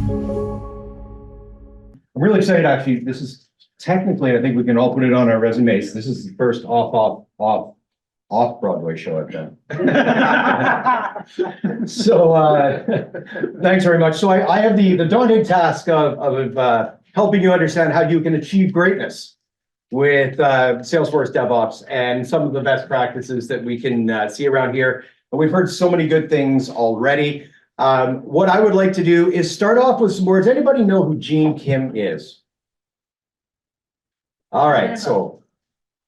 I'm really excited, actually. This is technically, I think we can all put it on our resumes. This is the first off Broadway show I've done. So thanks very much. So I have the daunting task of helping you understand how you can achieve greatness with Salesforce DevOps and some of the best practices that we can see around here. And we've heard so many good things already. What I would like to do is start off with some words. Anybody know who Gene Kim is? All right, so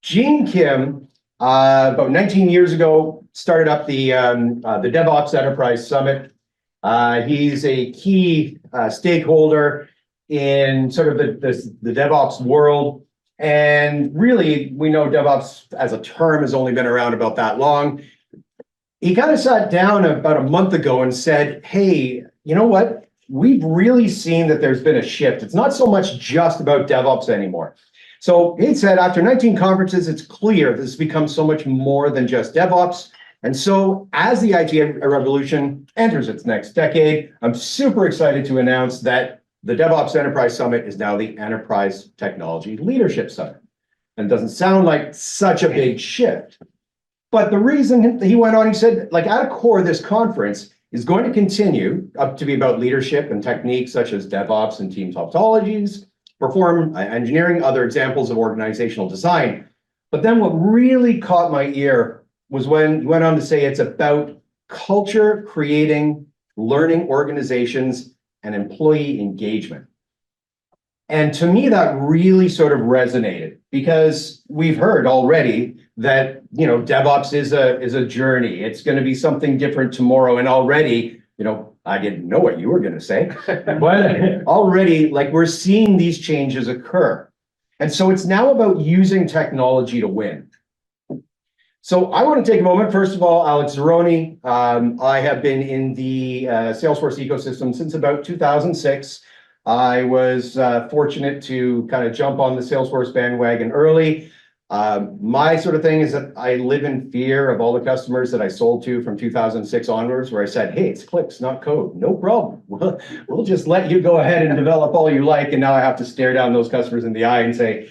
Gene Kim, about 19 years ago, started up the DevOps Enterprise Summit. He's a key stakeholder in sort of the DevOps world. And really, we know DevOps as a term has only been around about that long. He kind of sat down about a month ago and said, hey, you know what? We've really seen that there's been a shift. It's not so much just about DevOps anymore. So he said, after 19 conferences, it's clear this has become so much more than just DevOps. And so as the IT revolution enters its next decade, I'm super excited to announce that the DevOps Enterprise Summit is now the Enterprise Technology Leadership Summit. And it doesn't sound like such a big shift. But the reason he went on, he said, like at a core of this conference is going to continue up to be about leadership and techniques such as DevOps and team topologies, perform engineering, other examples of organizational design. But then what really caught my ear was when he went on to say it's about culture, creating, learning organizations, and employee engagement. And to me, that really sort of resonated because we've heard already that, you know, DevOps is a journey. It's going to be something different tomorrow. And already, you know, I didn't know what you were going to say, but already, like, we're seeing these changes occur. And so it's now about using technology to win. So I want to take a moment. First of all, Alex Zarowny. I have been in the Salesforce ecosystem since about 2006. I was fortunate to kind of jump on the Salesforce bandwagon early. My sort of thing is that I live in fear of all the customers that I sold to from 2006 onwards, where I said, hey, it's clicks, not code. No problem. We'll just let you go ahead and develop all you like. And now I have to stare down those customers in the eye and say,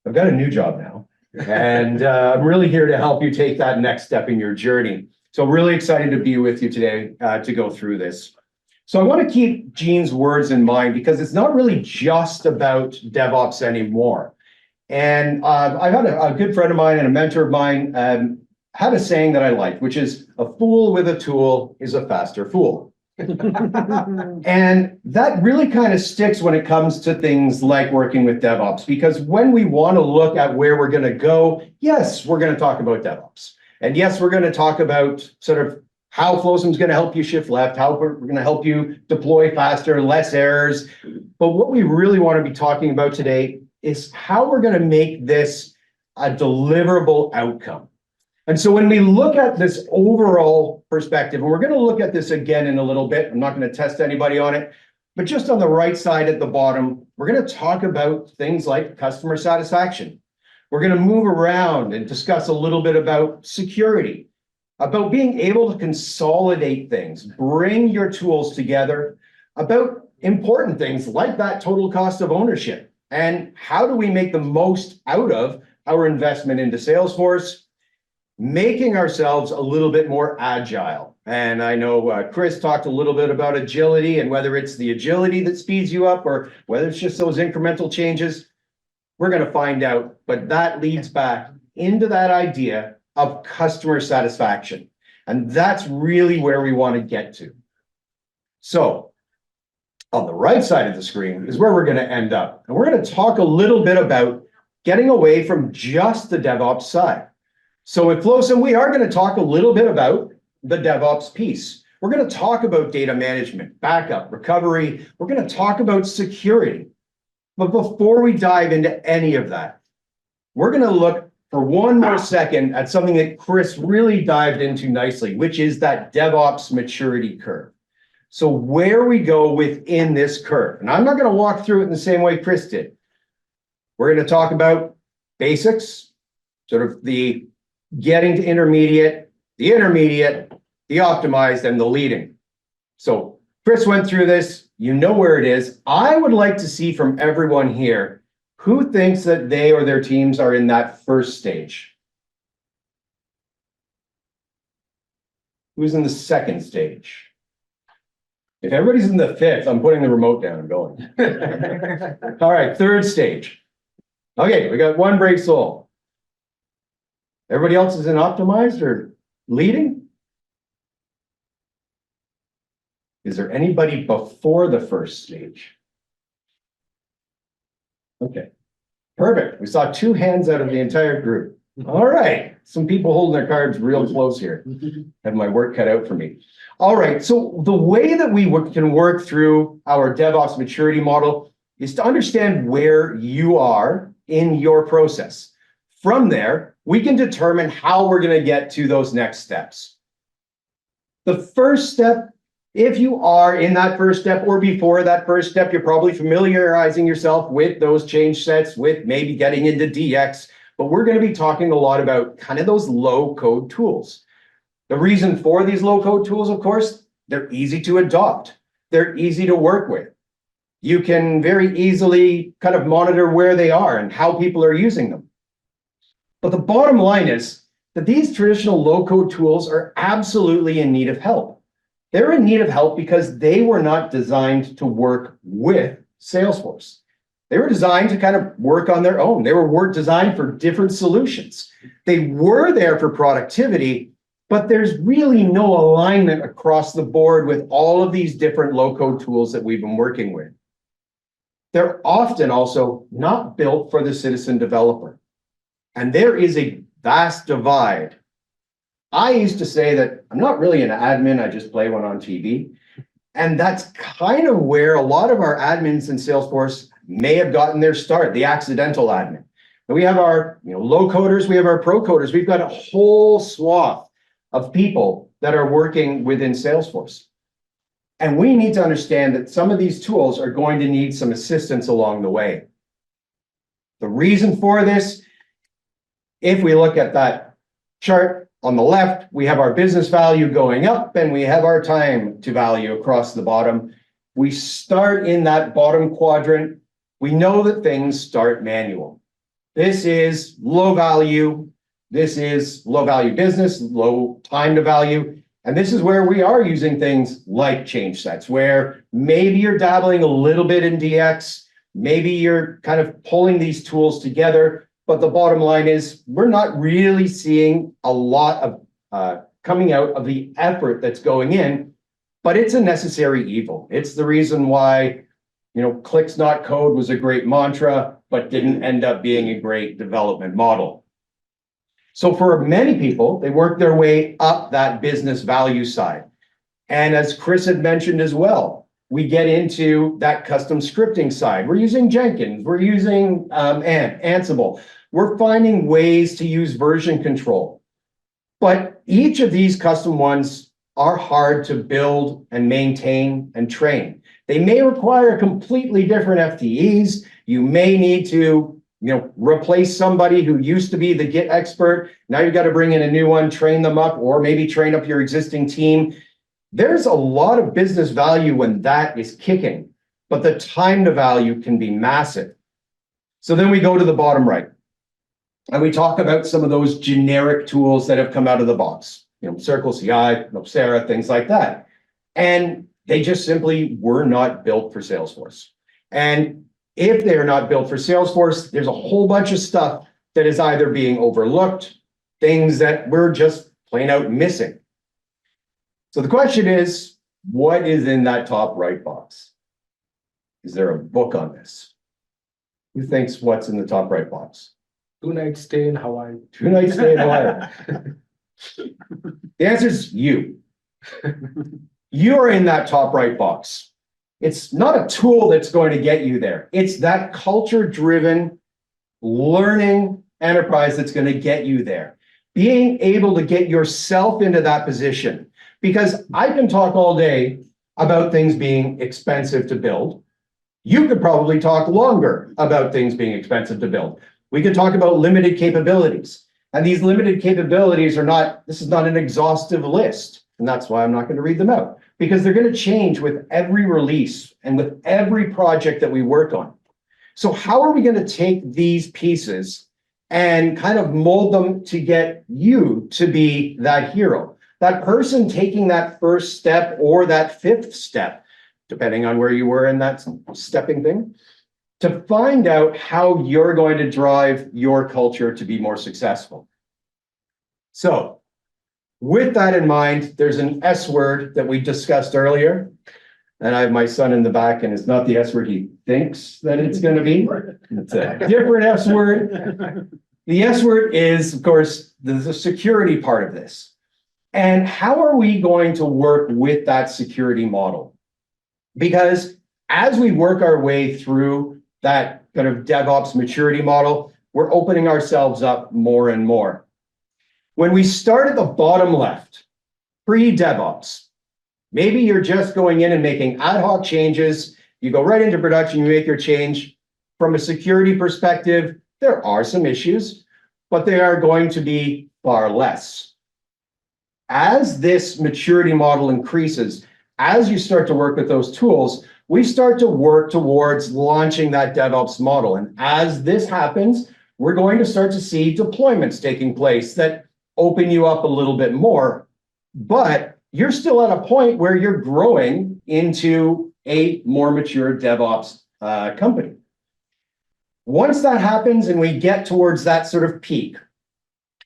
I've got a new job now. And I'm really here to help you take that next step in your journey. So really excited to be with you today to go through this. So I want to keep Gene's words in mind because it's not really just about DevOps anymore. And I've had a good friend of mine and a mentor of mine had a saying that I liked, which is a fool with a tool is a faster fool. And that really kind of sticks when it comes to things like working with DevOps, because when we want to look at where we're going to go, yes, we're going to talk about DevOps. And yes, we're going to talk about sort of how Flosum is going to help you shift left, how we're going to help you deploy faster, less errors. But what we really want to be talking about today is how we're going to make this a deliverable outcome. And so when we look at this overall perspective, and we're going to look at this again in a little bit, I'm not going to test anybody on it, but just on the right side at the bottom, we're going to talk about things like customer satisfaction. We're going to move around and discuss a little bit about security, about being able to consolidate things, bring your tools together, about important things like that total cost of ownership. And how do we make the most out of our investment into Salesforce, making ourselves a little bit more agile? And I know Chris talked a little bit about agility, and whether it's the agility that speeds you up or whether it's just those incremental changes, we're going to find out. But that leads back into that idea of customer satisfaction. And that's really where we want to get to. So on the right side of the screen is where we're going to end up. And we're going to talk a little bit about getting away from just the DevOps side. So with Flosum, we are going to talk a little bit about the DevOps piece. We're going to talk about data management, backup, recovery. We're going to talk about security. But before we dive into any of that, we're going to look for one more second at something that Chris really dived into nicely, which is that DevOps maturity curve. So where we go within this curve, and I'm not going to walk through it in the same way Chris did. We're going to talk about basics, sort of the getting to intermediate, the optimized, and the leading. So Chris went through this. You know where it is. I would like to see from everyone here who thinks that they or their teams are in that first stage. Who's in the second stage? If everybody's in the fifth, I'm putting the remote down and going. All right, third stage. Okay, we got one brave soul. Everybody else is in optimized or leading? Is there anybody before the first stage? Okay, perfect. We saw 2 hands out of the entire group. All right, some people holding their cards real close here. Have my work cut out for me. All right, so the way that we can work through our DevOps maturity model is to understand where you are in your process. From there, we can determine how we're going to get to those next steps. The first step, if you are in that first step or before that first step, you're probably familiarizing yourself with those change sets, with maybe getting into DX, but we're going to be talking a lot about kind of those low-code tools. The reason for these low-code tools, of course, they're easy to adopt. They're easy to work with. You can very easily kind of monitor where they are and how people are using them. But the bottom line is that these traditional low-code tools are absolutely in need of help. They're in need of help because they were not designed to work with Salesforce. They were designed to kind of work on their own. They were designed for different solutions. They were there for productivity, but there's really no alignment across the board with all of these different low-code tools that we've been working with. They're often also not built for the citizen developer. And there is a vast divide. I used to say that I'm not really an admin, I just play one on TV. And that's kind of where a lot of our admins in Salesforce may have gotten their start, the accidental admin. And we have our low coders, we have our pro coders. We've got a whole swath of people that are working within Salesforce. And we need to understand that some of these tools are going to need some assistance along the way. The reason for this, if we look at that chart on the left, we have our business value going up and we have our time to value across the bottom. We start in that bottom quadrant. We know that things start manual. This is low value. This is low value business, low time to value. And this is where we are using things like change sets, where maybe you're dabbling a little bit in DX, maybe you're kind of pulling these tools together, but the bottom line is we're not really seeing a lot of coming out of the effort that's going in, but it's a necessary evil. It's the reason why, clicks not code was a great mantra, but didn't end up being a great development model. So for many people, they work their way up that business value side. And as Chris had mentioned as well, we get into that custom scripting side. We're using Jenkins, we're using Ansible. We're finding ways to use version control. But each of these custom ones are hard to build and maintain and train. They may require completely different FTEs. You may need to replace somebody who used to be the Git expert. Now you've got to bring in a new one, train them up, or maybe train up your existing team. There's a lot of business value when that is kicking, but the time to value can be massive. So then we go to the bottom right, and we talk about some of those generic tools that have come out of the box, Circle CI, Nopsera, things like that. And they just simply were not built for Salesforce. And if they're not built for Salesforce, there's a whole bunch of stuff that is either being overlooked, things that we're just plain out missing. So the question is, what is in that top right box? Is there a book on this? Who thinks what's in the top right box? 2-night stay in Hawaii. 2-night stay in Hawaii. The answer is you. You're in that top right box. It's not a tool that's going to get you there. It's that culture-driven learning enterprise that's going to get you there. Being able to get yourself into that position. Because I can talk all day about things being expensive to build. You could probably talk longer about things being expensive to build. We could talk about limited capabilities. And these limited capabilities are not, this is not an exhaustive list. And that's why I'm not going to read them out. because they're going to change with every release and with every project that we work on. So how are we going to take these pieces and kind of mold them to get you to be that hero, that person taking that first step or that fifth step, depending on where you were in that stepping thing, to find out how you're going to drive your culture to be more successful. So with that in mind, there's an S word that we discussed earlier. And I have my son in the back, and it's not the S word he thinks that it's going to be. It's a different S word. The S word is, of course, the security part of this. And how are we going to work with that security model? Because as we work our way through that kind of DevOps maturity model, we're opening ourselves up more and more. When we start at the bottom left, pre-DevOps, maybe you're just going in and making ad hoc changes. You go right into production, you make your change. From a security perspective, there are some issues, but they are going to be far less. As this maturity model increases, as you start to work with those tools, we start to work towards launching that DevOps model. And as this happens, we're going to start to see deployments taking place that open you up a little bit more, but you're still at a point where you're growing into a more mature DevOps company. Once that happens and we get towards that sort of peak,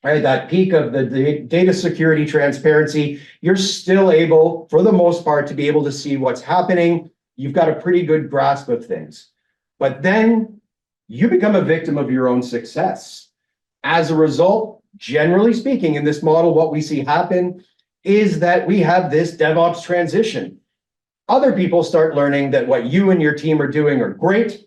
right, that peak of the data security transparency, you're still able, for the most part, to be able to see what's happening. You've got a pretty good grasp of things. But then you become a victim of your own success. As a result, generally speaking, in this model, what we see happen is that we have this DevOps transition. Other people start learning that what you and your team are doing are great.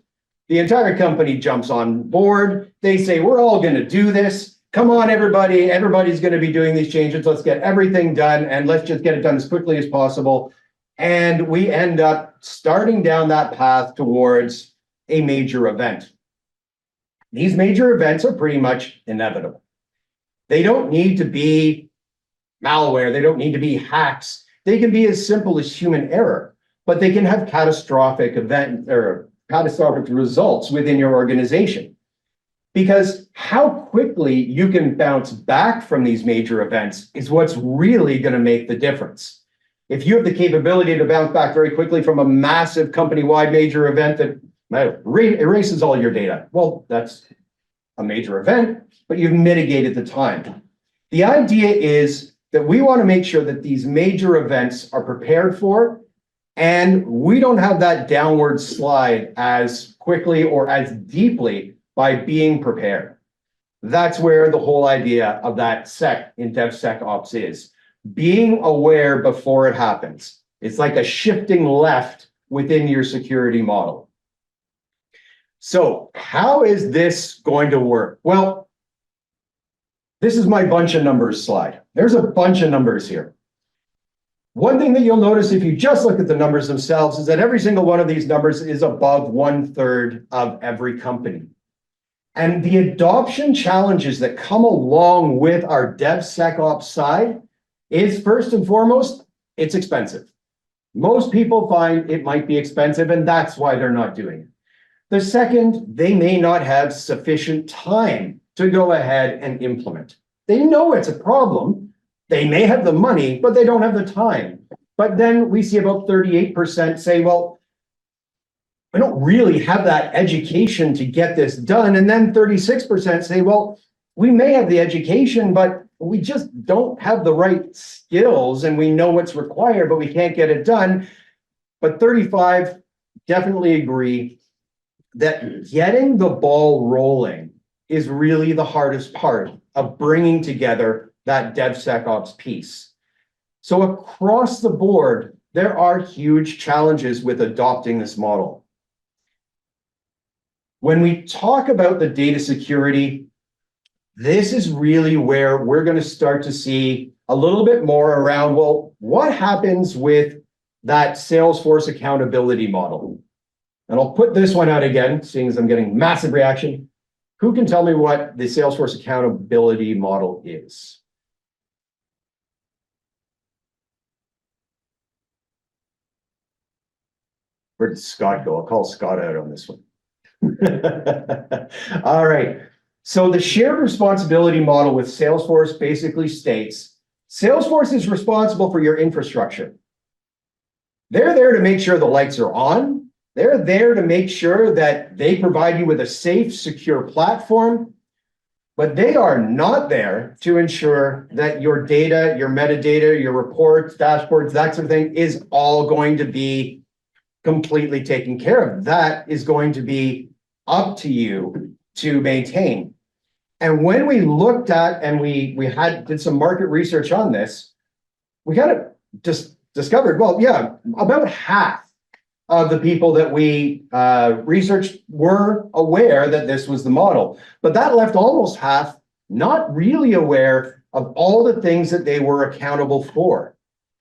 The entire company jumps on board. They say, we're all going to do this. Come on, everybody. Everybody's going to be doing these changes. Let's get everything done, and let's just get it done as quickly as possible. And we end up starting down that path towards a major event. These major events are pretty much inevitable. They don't need to be malware. They don't need to be hacks. They can be as simple as human error, but they can have catastrophic results within your organization. Because how quickly you can bounce back from these major events is what's really going to make the difference. If you have the capability to bounce back very quickly from a massive company-wide major event that erases all your data, well, that's a major event, but you've mitigated the time. The idea is that we want to make sure that these major events are prepared for, and we don't have that downward slide as quickly or as deeply by being prepared. That's where the whole idea of that sec in DevSecOps is. Being aware before it happens. It's like a shifting left within your security model. So how is this going to work? Well, this is my bunch of numbers slide. There's a bunch of numbers here. One thing that you'll notice if you just look at the numbers themselves is that every single one of these numbers is above 1/3 of every company. And the adoption challenges that come along with our DevSecOps side is, first and foremost, it's expensive. Most people find it might be expensive, and that's why they're not doing it. The second, they may not have sufficient time to go ahead and implement. They know it's a problem. They may have the money, but they don't have the time. But then we see about 38% say, well, I don't really have that education to get this done. And then 36% say, well, we may have the education, but we just don't have the right skills, and we know what's required, but we can't get it done. But 35 definitely agree that getting the ball rolling is really the hardest part of bringing together that DevSecOps piece. So across the board, there are huge challenges with adopting this model. When we talk about the data security, this is really where we're going to start to see a little bit more around, well, what happens with that Salesforce accountability model? And I'll put this one out again, seeing as I'm getting massive reaction. Who can tell me what the Salesforce accountability model is? Where did Scott go? I'll call Scott out on this one. All right. So the shared responsibility model with Salesforce basically states Salesforce is responsible for your infrastructure. They're there to make sure the lights are on. They're there to make sure that they provide you with a safe, secure platform, but they are not there to ensure that your data, your metadata, your reports, dashboards, that sort of thing is all going to be completely taken care of. That is going to be up to you to maintain. And when we looked at and we did some market research on this, we kind of just discovered, well, yeah, about half of the people that we researched were aware that this was the model. But that left almost half not really aware of all the things that they were accountable for.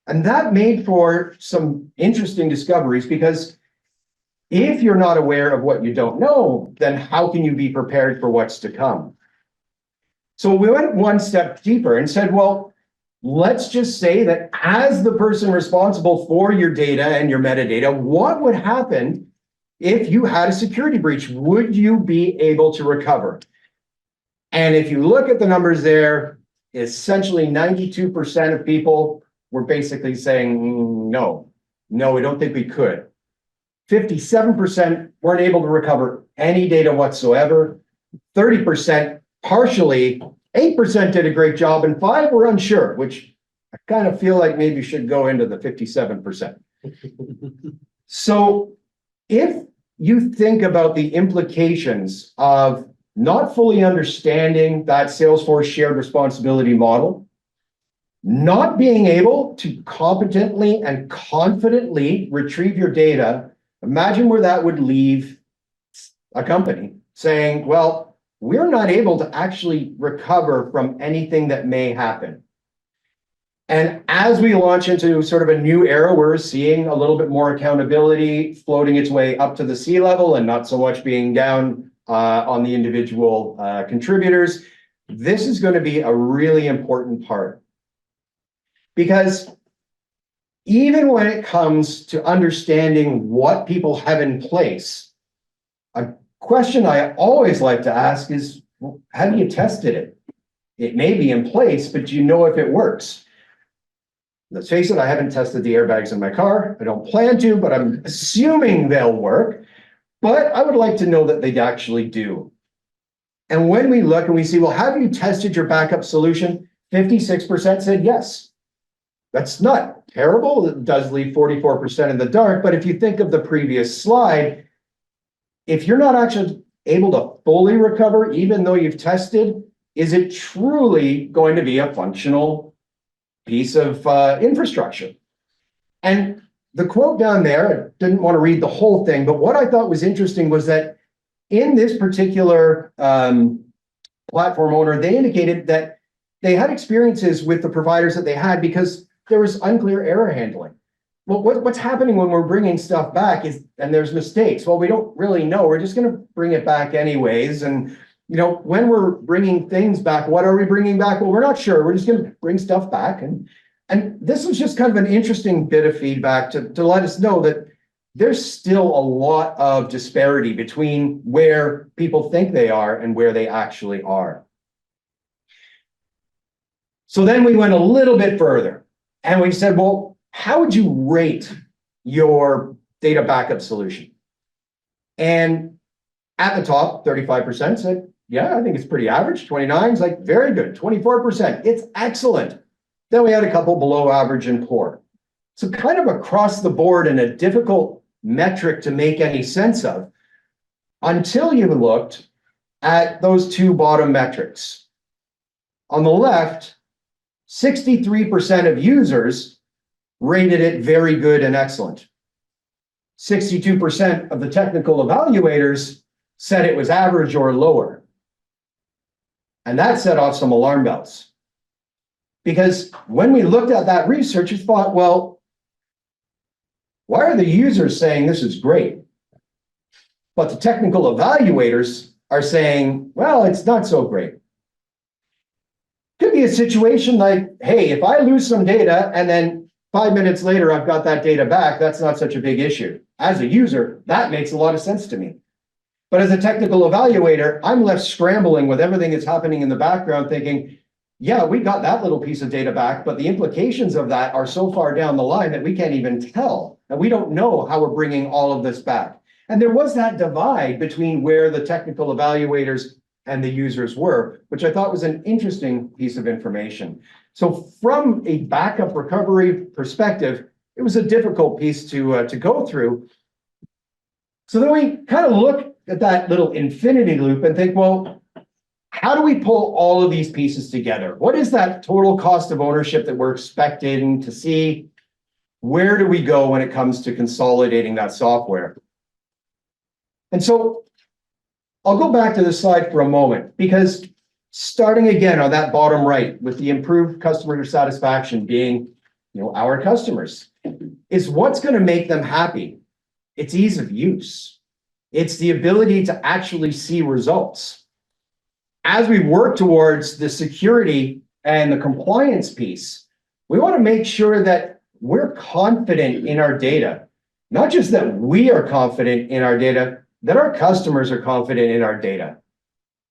And that made for some interesting discoveries, because if you're not aware of what you don't know, then how can you be prepared for what's to come? So we went one step deeper and said, well, let's just say that as the person responsible for your data and your metadata, what would happen if you had a security breach? Would you be able to recover? And if you look at the numbers there, essentially 92% of people were basically saying, no, we don't think we could. 57% weren't able to recover any data whatsoever. 30% partially, 8% did a great job, and 5% were unsure, which I kind of feel like maybe should go into the 57%. So if you think about the implications of not fully understanding that Salesforce shared responsibility model, not being able to competently and confidently retrieve your data, imagine where that would leave a company saying, well, we're not able to actually recover from anything that may happen. And as we launch into sort of a new era, we're seeing a little bit more accountability floating its way up to the C-level and not so much being down on the individual contributors. This is going to be a really important part. Because even when it comes to understanding what people have in place, a question I always like to ask is, well, have you tested it? It may be in place, but do you know if it works? Let's face it, I haven't tested the airbags in my car. I don't plan to, but I'm assuming they'll work. But I would like to know that they actually do. And when we look and we see, well, have you tested your backup solution? 56% said yes. That's not terrible. It does leave 44% in the dark. But if you think of the previous slide, if you're not actually able to fully recover, even though you've tested, is it truly going to be a functional piece of infrastructure? And the quote down there, I didn't want to read the whole thing, but what I thought was interesting was that in this particular platform owner, they indicated that they had experiences with the providers that they had because there was unclear error handling. Well, what's happening when we're bringing stuff back and there's mistakes? Well, we don't really know. We're just going to bring it back anyways. And when we're bringing things back, what are we bringing back? Well, we're not sure. We're just going to bring stuff back. And this was just kind of an interesting bit of feedback to let us know that there's still a lot of disparity between where people think they are and where they actually are. So then we went a little bit further and we said, well, how would you rate your data backup solution? And at the top, 35% said, yeah, I think it's pretty average. 29 is like, very good. 24%, it's excellent. Then we had a couple below average and poor. So kind of across the board and a difficult metric to make any sense of until you looked at those two bottom metrics. On the left, 63% of users rated it very good and excellent. 62% of the technical evaluators said it was average or lower. And that set off some alarm bells. Because when we looked at that research, we thought, well, why are the users saying this is great? But the technical evaluators are saying, well, it's not so great. Could be a situation like, hey, if I lose some data and then 5 minutes later, I've got that data back, that's not such a big issue. as a user, that makes a lot of sense to me. But as a technical evaluator, I'm left scrambling with everything that's happening in the background thinking, yeah, we got that little piece of data back, but the implications of that are so far down the line that we can't even tell. And we don't know how we're bringing all of this back. And there was that divide between where the technical evaluators and the users were, which I thought was an interesting piece of information. So from a backup recovery perspective, it was a difficult piece to go through. So then we kind of look at that little infinity loop and think, well, how do we pull all of these pieces together? What is that total cost of ownership that we're expecting to see? Where do we go when it comes to consolidating that software? And so I'll go back to this slide for a moment, because starting again on that bottom right with the improved customer satisfaction being, our customers, is what's going to make them happy. It's ease of use. It's the ability to actually see results. As we work towards the security and the compliance piece, we want to make sure that we're confident in our data. Not just that we are confident in our data, that our customers are confident in our data.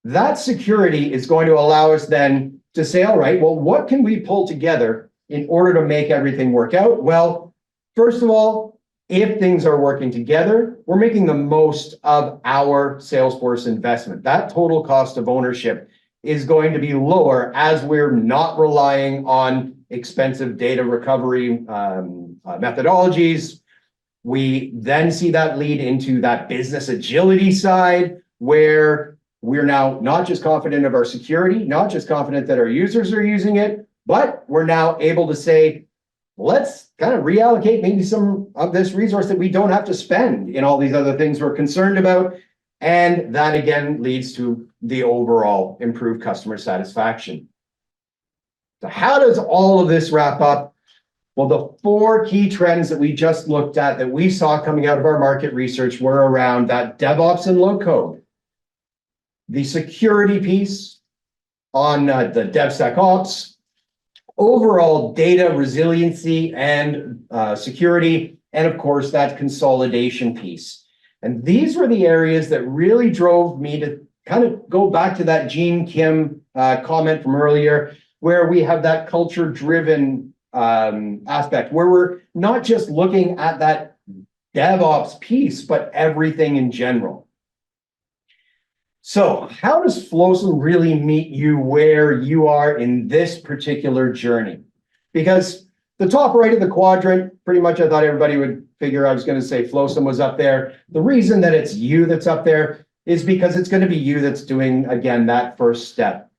That security is going to allow us then to say, all right, well, what can we pull together in order to make everything work out? Well, first of all, if things are working together, we're making the most of our Salesforce investment. That total cost of ownership is going to be lower as we're not relying on expensive data recovery methodologies. We then see that lead into that business agility side, where we're now not just confident of our security, not just confident that our users are using it, but we're now able to say, let's kind of reallocate maybe some of this resource that we don't have to spend in all these other things we're concerned about. And that again leads to the overall improved customer satisfaction. So how does all of this wrap up? Well, the 4 key trends that we just looked at that we saw coming out of our market research were around that DevOps and low code, the security piece on the DevSecOps, overall data resiliency and security, and of course, that consolidation piece. And these were the areas that really drove me to kind of go back to that Gene Kim comment from earlier, where we have that culture-driven aspect, where we're not just looking at that DevOps piece, but everything in general. So how does Flosum really meet you where you are in this particular journey? Because the top right of the quadrant, pretty much I thought everybody would figure I was going to say Flosum was up there. The reason that it's you that's up there is because it's going to be you that's doing, again, that first step.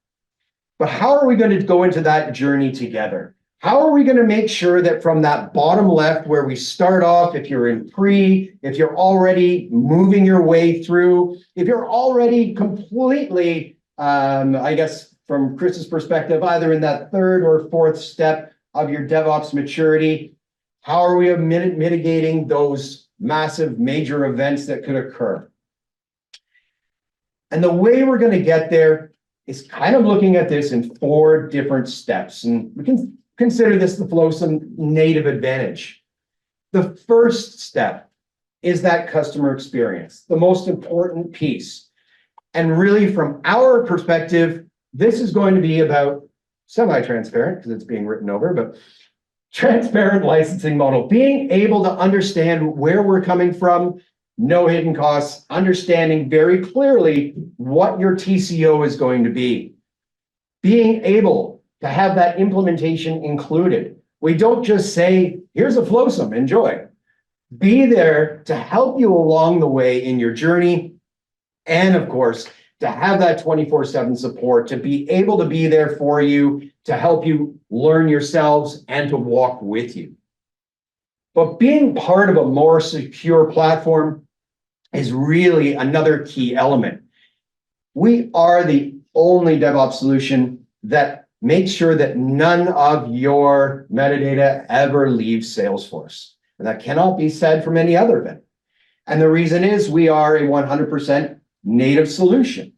But how are we going to go into that journey together? How are we going to make sure that from that bottom left where we start off, if you're in pre, if you're already moving your way through, if you're already completely, I guess from Chris's perspective, either in that 3rd or 4th step of your DevOps maturity, how are we mitigating those massive major events that could occur? And the way we're going to get there is kind of looking at this in 4 different steps. And we can consider this the Flosum native advantage. The first step is that customer experience, the most important piece. And really from our perspective, this is going to be about semi-transparent, because it's being written over, but transparent licensing model, being able to understand where we're coming from, no hidden costs, understanding very clearly what your TCO is going to be, being able to have that implementation included. We don't just say, here's a Flosum, enjoy. Be there to help you along the way in your journey. And of course, to have that 24/7 support, to be able to be there for you, to help you learn yourselves and to walk with you. But being part of a more secure platform is really another key element. We are the only DevOps solution that make sure that none of your metadata ever leaves Salesforce. And that cannot be said from any other vendor. And the reason is we are a 100% native solution.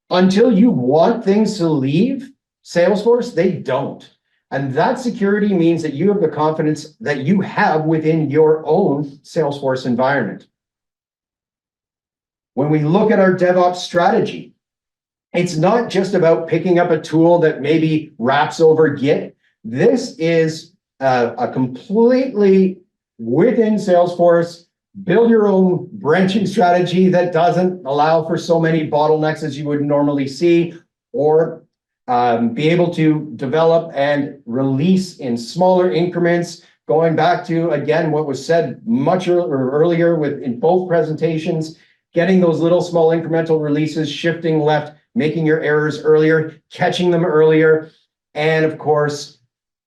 Until you want things to leave Salesforce, they don't. And that security means that you have the confidence that you have within your own Salesforce environment. When we look at our DevOps strategy, it's not just about picking up a tool that maybe wraps over Git. This is a completely within Salesforce, build your own branching strategy that doesn't allow for so many bottlenecks as you would normally see, or be able to develop and release in smaller increments, going back to, again, what was said much earlier in both presentations, getting those little small incremental releases, shifting left, making your errors earlier, catching them earlier. And of course,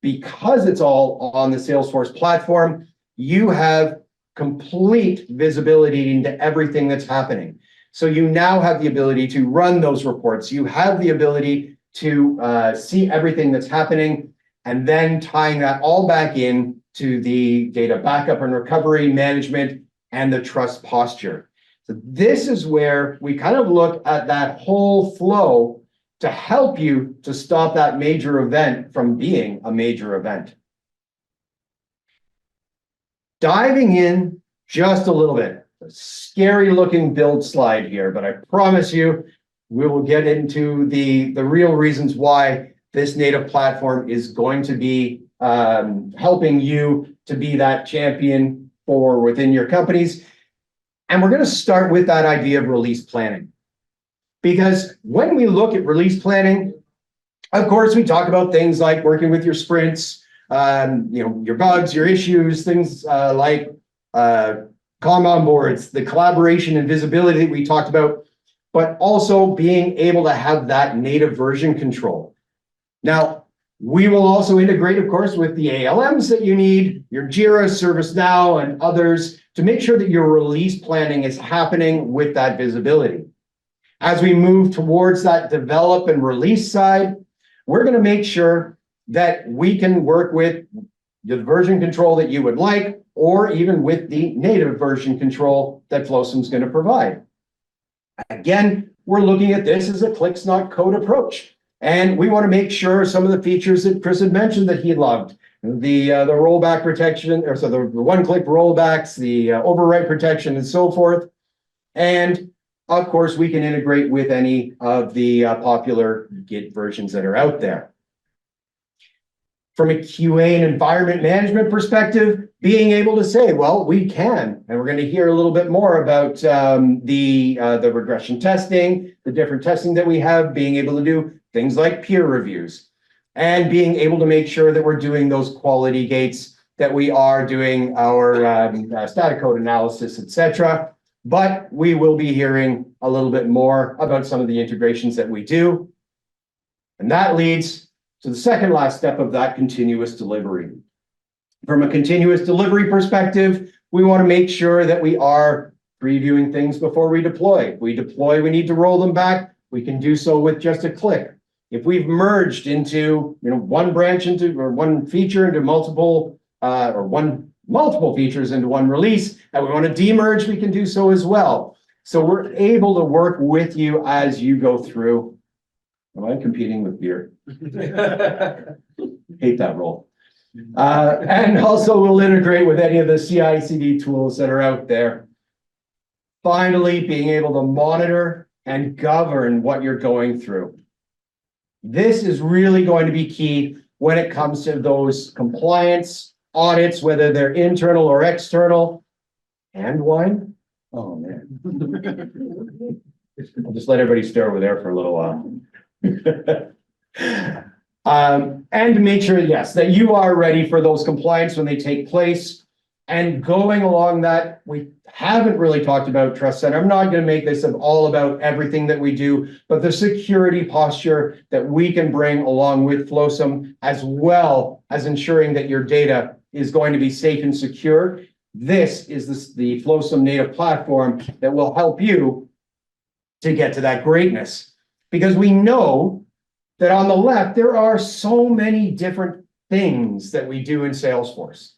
because it's all on the Salesforce platform, you have complete visibility into everything that's happening. So you now have the ability to run those reports. You have the ability to see everything that's happening, and then tying that all back in to the data backup and recovery management and the trust posture. So this is where we kind of look at that whole flow to help you to stop that major event from being a major event. Diving in just a little bit, a scary looking build slide here, but I promise you, we will get into the real reasons why this native platform is going to be helping you to be that champion for within your companies. And we're going to start with that idea of release planning. Because when we look at release planning, of course, we talk about things like working with your sprints, your bugs, your issues, things like Kanban boards, the collaboration and visibility that we talked about, but also being able to have that native version control. Now, we will also integrate, of course, with the ALMs that you need, your Jira, ServiceNow, and others, to make sure that your release planning is happening with that visibility. As we move towards that develop and release side, we're going to make sure that we can work with the version control that you would like, or even with the native version control that Flosum is going to provide. Again, we're looking at this as a clicks not code approach. And we want to make sure some of the features that Chris had mentioned that he loved, the rollback protection, or so the one-click rollbacks, the overwrite protection, and so forth. And of course, we can integrate with any of the popular Git versions that are out there. From a QA and environment management perspective, being able to say, well, we can, and we're going to hear a little bit more about the regression testing, the different testing that we have, being able to do things like peer reviews, and being able to make sure that we're doing those quality gates, that we are doing our static code analysis, etc. But we will be hearing a little bit more about some of the integrations that we do. And that leads to the second last step of that continuous delivery. From a continuous delivery perspective, we want to make sure that we are previewing things before we deploy. If we deploy, we need to roll them back. We can do so with just a click. If we've merged into one branch into or one feature into multiple multiple features into one release, and we want to demerge, we can do so as well. So we're able to work with you as you go through. Am I competing with beer? Hate that role. And also we'll integrate with any of the CI/CD tools that are out there. Finally, being able to monitor and govern what you're going through. This is really going to be key when it comes to those compliance audits, whether they're internal or external. And wine? Oh, man. I'll just let everybody stare over there for a little while. And to make sure, yes, that you are ready for those compliance when they take place. And going along that, we haven't really talked about Trust Center. I'm not going to make this all about everything that we do, but the security posture that we can bring along with Flosum, as well as ensuring that your data is going to be safe and secure. This is the Flosum native platform that will help you to get to that greatness. Because we know that on the left, there are so many different things that we do in Salesforce.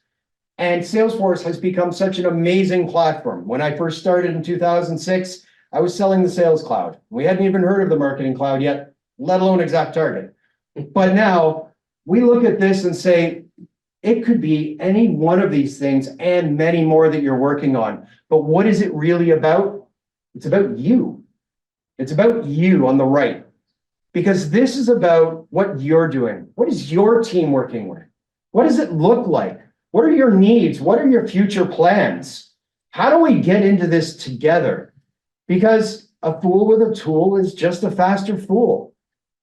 And Salesforce has become such an amazing platform. When I first started in 2006, I was selling the Sales Cloud. We hadn't even heard of the Marketing Cloud yet, let alone Exact Target. But now we look at this and say, it could be any one of these things and many more that you're working on. But what is it really about? It's about you. It's about you on the right. Because this is about what you're doing. What is your team working with? What does it look like? What are your needs? What are your future plans? How do we get into this together? Because a fool with a tool is just a faster fool.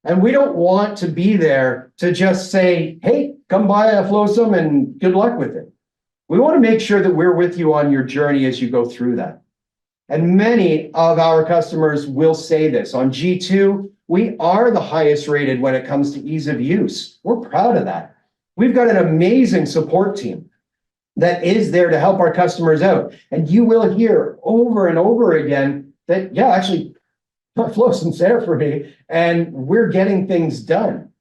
And we don't want to be there to just say, hey, come buy a Flosum and good luck with it. We want to make sure that we're with you on your journey as you go through that. And many of our customers will say this. On G2, we are the highest rated when it comes to ease of use. We're proud of that. We've got an amazing support team that is there to help our customers out. And you will hear over and over again that, yeah, actually, Flosum's there for me, and we're getting things done.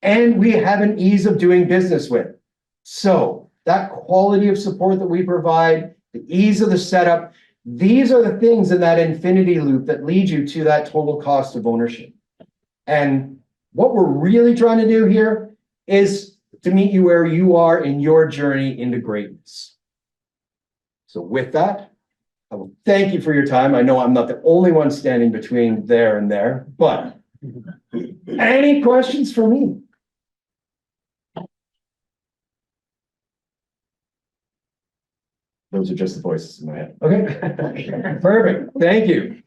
And we have an ease of doing business with. So that quality of support that we provide, the ease of the setup, these are the things in that infinity loop that lead you to that total cost of ownership. And what we're really trying to do here is to meet you where you are in your journey into greatness. So with that, I will thank you for your time. I know I'm not the only one standing between there and there, but any questions for me? Those are just the voices in my head. Okay, perfect. Thank you.